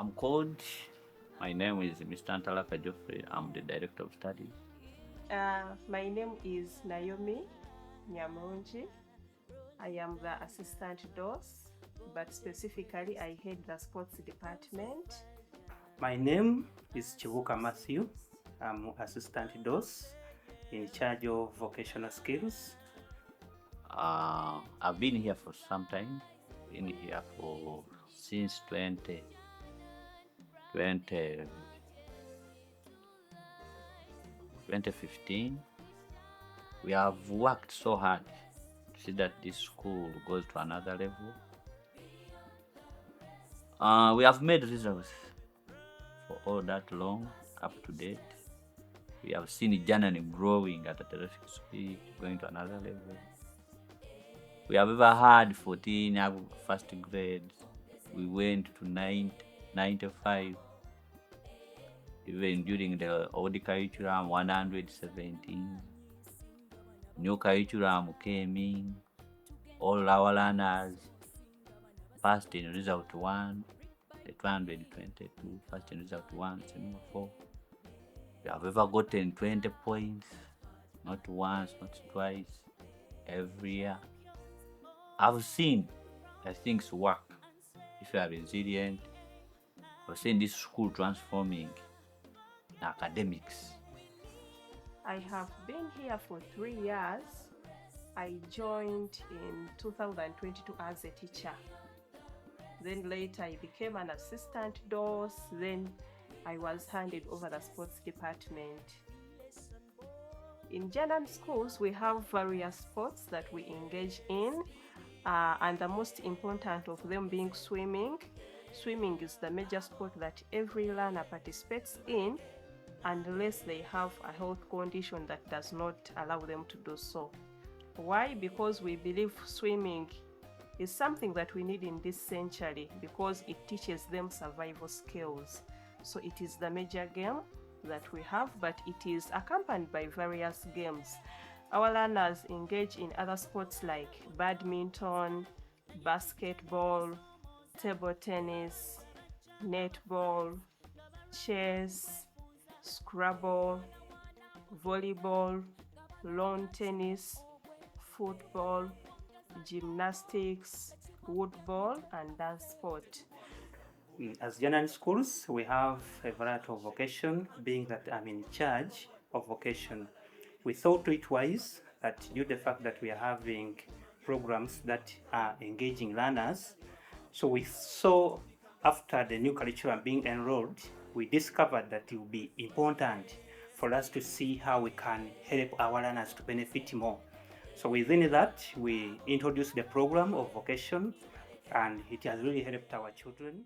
I'm called. My name is Mr. Antalaka Geoffrey. I'm the Director of Studies. My name is Naomi Nyamrunji. I am the Assistant DOS, but specifically I head the Sports Department. My name is Chibuka Matthew. I'm Assistant DOS in charge of Vocational Skills. I've been here for some time. Been here for since 2015. We have worked so hard to see that this school goes to another level. We have made results for all that long, up to date. We have seen Janan growing at a terrific speed, going to another level. We have ever had 14 first grade. We went to 95. Even during the old curriculum, 117. New curriculum came in. All our learners passed in result 1, the 222, passed in result 1, semester 4. We have ever gotten 20 points, not once, not twice, every year. I've seen that things work if you are resilient. I've seen this school transforming in academics. I have been here for 3 years. I joined in 2022 as a teacher. Then later I became an assistant DOS. Then I was handed over the sports department. In Janan Schools, we have various sports that we engage in, and the most important of them being swimming. Swimming is the major sport that every learner participates in, unless they have a health condition that does not allow them to do so. Why? Because we believe swimming is something that we need in this century because it teaches them survival skills. So it is the major game that we have, but it is accompanied by various games. Our learners engage in other sports like badminton, basketball, table tennis, netball, chess, Scrabble, volleyball, lawn tennis, football, gymnastics, woodball, and dance sport. As Janan Schools, we have a variety of vocation, being that I'm in charge of vocation. We thought it wise that due to the fact that we are having programs that are engaging learners, so we saw after the new curriculum being enrolled, we discovered that it would be important for us to see how we can help our learners to benefit more. So within that, we introduced the program of vocation, and it has really helped our children.